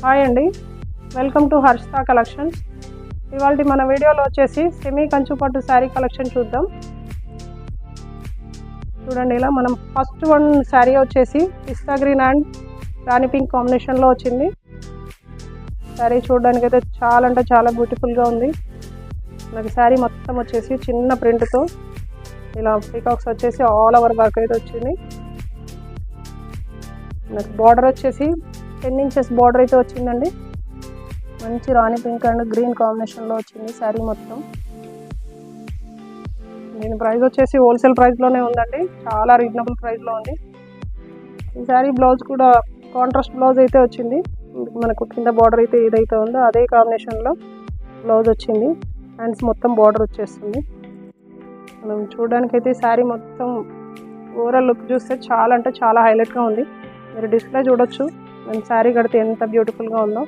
Hi అండి, welcome to Harshita collections. ఇవాళ మన వీడియోలో వచ్చేసి సెమీ కంచు పట్టు శారీ కలెక్షన్ చూద్దాం. చూడండి, ఇలా మనం ఫస్ట్ వన్ శారీ వచ్చేసి పిస్తా గ్రీన్ అండ్ రాణి పింక్ కాంబినేషన్లో వచ్చింది. శారీ చూడడానికి అయితే చాలా అంటే చాలా బ్యూటిఫుల్గా ఉంది. మనకి శారీ మొత్తం వచ్చేసి చిన్న ప్రింట్తో ఇలా పీకాక్స్ వచ్చేసి ఆల్ ఓవర్ వర్క్ అయితే వచ్చింది. మనకి బార్డర్ వచ్చేసి 10 ఇంచెస్ బార్డర్ అయితే వచ్చిందండి. మంచి రాణి పింక్ అండ్ గ్రీన్ కాంబినేషన్లో వచ్చింది శారీ మొత్తం. దీని ప్రైస్ వచ్చేసి హోల్సేల్ ప్రైస్లోనే ఉందండి, చాలా రీజనబుల్ ప్రైస్లో ఉంది. ఈ శారీ బ్లౌజ్ కూడా కాంట్రాస్ట్ బ్లౌజ్ అయితే వచ్చింది. మనకు కింద బార్డర్ అయితే ఏదైతే ఉందో అదే కాంబినేషన్లో బ్లౌజ్ వచ్చింది. హ్యాండ్స్ మొత్తం బార్డర్ వచ్చేస్తుంది. మనం చూడడానికి అయితే శారీ మొత్తం ఓవరాల్ లుక్ చూస్తే చాలా అంటే చాలా హైలైట్గా ఉంది. మీరు డిస్ప్లే చూడొచ్చు నేను శారీ కడితే ఎంత బ్యూటిఫుల్గా ఉందో.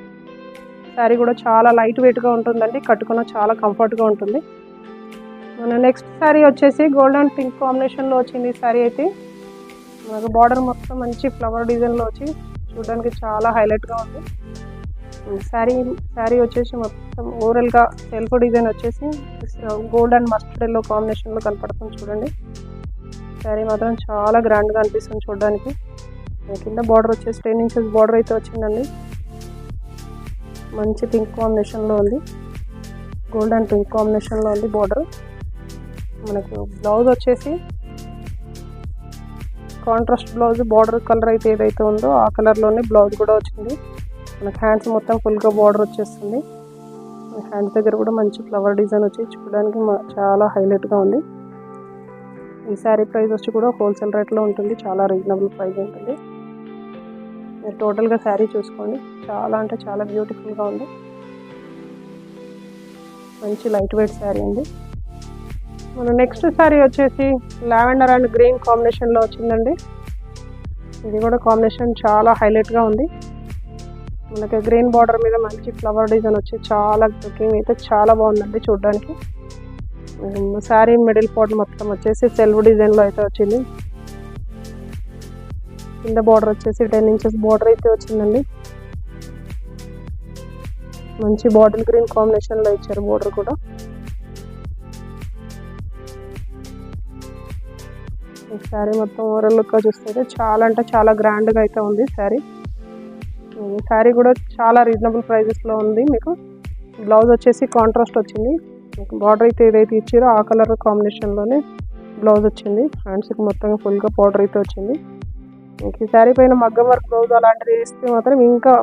శారీ కూడా చాలా లైట్ వెయిట్గా ఉంటుందండి, కట్టుకున్న చాలా కంఫర్ట్గా ఉంటుంది. మన నెక్స్ట్ శారీ వచ్చేసి గోల్డ్ అండ్ పింక్ కాంబినేషన్లో వచ్చింది. శారీ అయితే మనకు బార్డర్ మొత్తం మంచి ఫ్లవర్ డిజైన్లో వచ్చి చూడడానికి చాలా హైలైట్గా ఉంది. శారీ వచ్చేసి మొత్తం ఓవరాల్గా సెల్ఫ్ డిజైన్ వచ్చేసి గోల్డ్ అండ్ మస్టర్డ్ ఎల్లో కాంబినేషన్లో కనపడుతుంది. చూడండి, శారీ మాత్రం చాలా గ్రాండ్గా అనిపిస్తుంది చూడడానికి. కింద బార్డర్ వచ్చేసి 10 ఇంచెస్ బార్డర్ అయితే వచ్చిందండి. మంచి పింక్ కాంబినేషన్లో ఉంది, గోల్డ్ అండ్ పింక్ కాంబినేషన్లో ఉంది బార్డర్. మనకు బ్లౌజ్ వచ్చేసి కాంట్రాస్ట్ బ్లౌజ్, బార్డర్ కలర్ అయితే ఏదైతే ఉందో ఆ కలర్లోనే బ్లౌజ్ కూడా వచ్చింది. మనకు హ్యాండ్స్ మొత్తం ఫుల్గా బార్డర్ వచ్చేస్తుంది. హ్యాండ్స్ దగ్గర కూడా మంచి ఫ్లవర్ డిజైన్ వచ్చి చూడడానికి చాలా హైలైట్గా ఉంది. ఈ శారీ ప్రైస్ వచ్చి కూడా హోల్సేల్ రేట్లో ఉంటుంది, చాలా రీజనబుల్ ప్రైస్ ఉంటుంది. మీరు టోటల్గా శారీ చూసుకోండి, చాలా అంటే చాలా బ్యూటిఫుల్గా ఉంది. మంచి లైట్ వెయిట్ శారీ అండి. మన నెక్స్ట్ శారీ వచ్చేసి లావెండర్ అండ్ గ్రీన్ కాంబినేషన్లో వచ్చిందండి. ఇది కూడా కాంబినేషన్ చాలా హైలైట్గా ఉంది. మనకి గ్రీన్ బార్డర్ మీద మంచి ఫ్లవర్ డిజైన్ వచ్చి చాలా లుకింగ్ అయితే చాలా బాగుందండి చూడడానికి. శారీ మిడిల్ పార్ట్ మొత్తం వచ్చేసి సెల్ఫ్ డిజైన్లో అయితే వచ్చింది. కింద బార్డర్ వచ్చేసి 10 ఇంచెస్ బార్డర్ అయితే వచ్చిందండి. మంచి బాటిల్ గ్రీన్ కాంబినేషన్లో ఇచ్చారు బార్డర్ కూడా. ఈ శారీ మొత్తం ఓవరాల్ లుక్గా చూస్తే చాలా అంటే చాలా గ్రాండ్గా అయితే ఉంది శారీ. ఈ శారీ కూడా చాలా రీజనబుల్ ప్రైజెస్లో ఉంది. మీకు బ్లౌజ్ వచ్చేసి కాంట్రాస్ట్ వచ్చింది. మీకు బార్డర్ అయితే ఏదైతే ఇచ్చారో ఆ కలర్ కాంబినేషన్లోనే బ్లౌజ్ వచ్చింది. హ్యాండ్స్కి మొత్తం ఫుల్గా బార్డర్ అయితే వచ్చింది. మీకు ఈ శారీ పైన మగ్గం వర్క్ బ్లౌజ్ అలాంటివి వేస్తే మాత్రం ఇంకా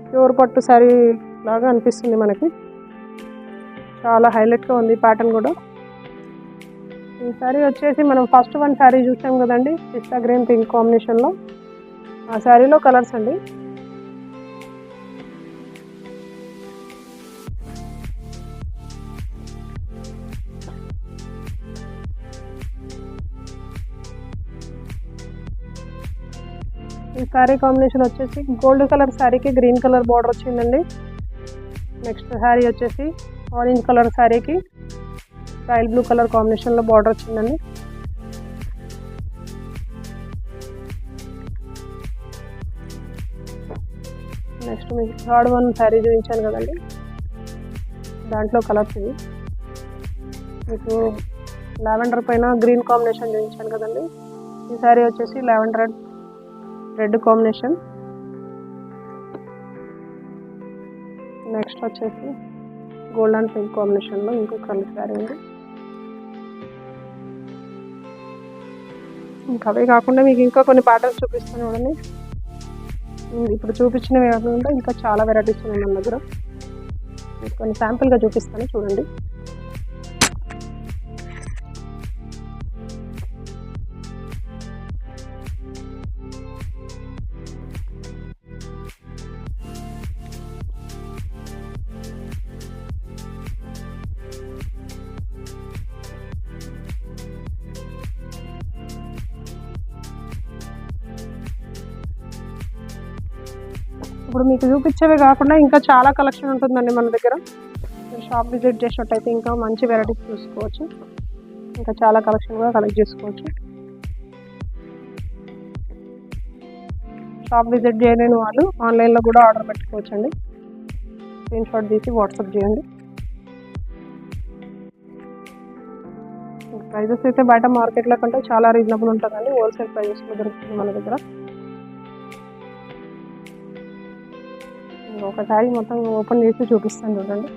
ప్యూర్ పట్టు శారీ లాగా అనిపిస్తుంది. మనకి చాలా హైలైట్గా ఉంది ప్యాటర్న్ కూడా. ఈ శారీ వచ్చేసి మనం ఫస్ట్ వన్ శారీ చూసాం కదండి, పిస్తా గ్రీన్ పింక్ కాంబినేషన్లో. ఆ శారీలో కలర్స్ అండి. ఈ శారీ కాంబినేషన్ వచ్చేసి గోల్డ్ కలర్ శారీకి గ్రీన్ కలర్ బార్డర్ వచ్చిందండి. నెక్స్ట్ శారీ వచ్చేసి ఆరెంజ్ కలర్ శారీకి స్కై బ్లూ కలర్ కాంబినేషన్లో బార్డర్ వచ్చిందండి. నెక్స్ట్ మీకు థర్డ్ వన్ శారీ చూపించాను కదండి, దాంట్లో కలర్స్ ఇవి. మీకు లావెండర్ పైన గ్రీన్ కాంబినేషన్ చూపించాను కదండి. ఈ శారీ వచ్చేసి లావెండర్ రెడ్ కాంబినేషన్. నెక్స్ట్ వచ్చేసి గోల్డ్ అండ్ పింక్ కాంబినేషన్లో ఇంకో కలర్ శారీ ఉంది. ఇంకా అవే కాకుండా మీకు ఇంకా కొన్ని ప్యాటర్న్స్ చూపిస్తాను చూడండి. ఇప్పుడు చూపించినవి కాకుండా ఇంకా చాలా వెరైటీస్ ఉన్నాయి మన దగ్గర. కొన్ని శాంపుల్గా చూపిస్తాను చూడండి. ఇప్పుడు మీకు చూపించేవే కాకుండా ఇంకా చాలా కలెక్షన్ ఉంటుందండి మన దగ్గర. మీరు షాప్ విజిట్ చేసినట్టయితే ఇంకా మంచి వెరైటీస్ చూసుకోవచ్చు, ఇంకా చాలా కలెక్షన్ కూడా కలెక్ట్ చేసుకోవచ్చు. షాప్ విజిట్ చేయలేని వాళ్ళు ఆన్లైన్లో కూడా ఆర్డర్ పెట్టుకోవచ్చండి. స్క్రీన్ షాట్ తీసి వాట్సాప్ చేయండి. ప్రైజెస్ అయితే బయట మార్కెట్లో కంటే చాలా రీజనబుల్ ఉంటుందండి. హోల్సేల్ ప్రైజెస్లో దొరుకుతుంది మన దగ్గర. ఒక శారీ మొత్తం ఓపెన్ చేసి చూపిస్తాను చూడండి.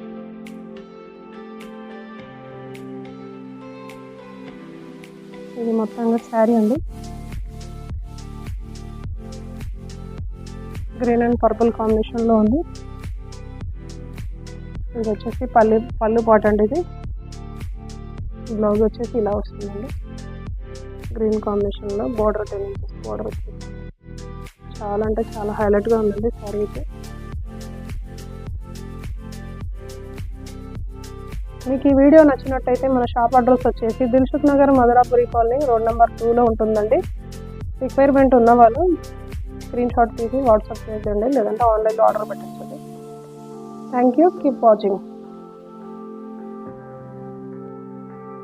ఇది మొత్తంగా శారీ అండి. గ్రీన్ అండ్ పర్పుల్ కాంబినేషన్లో ఉంది. ఇది వచ్చేసి పళ్ళు పాట్ అండి. ఇది బ్లౌజ్ వచ్చేసి ఇలా వస్తుందండి. గ్రీన్ కాంబినేషన్లో బార్డర్ 10 inches బార్డర్ వచ్చింది. చాలా అంటే చాలా హైలైట్గా ఉందండి శారీ అయితే. మీకు ఈ వీడియో నచ్చినట్టయితే మన షాప్ అడ్రస్ వచ్చేసి Dilsukhnagar Madharapuri colony road number 2లో ఉంటుందండి. రిక్వైర్మెంట్ ఉన్న వాళ్ళు స్క్రీన్ షాట్ తీసి వాట్సాప్ చేయండి, లేదంటే ఆన్లైన్లో ఆర్డర్ పెట్టండి. Thank you. Keep watching.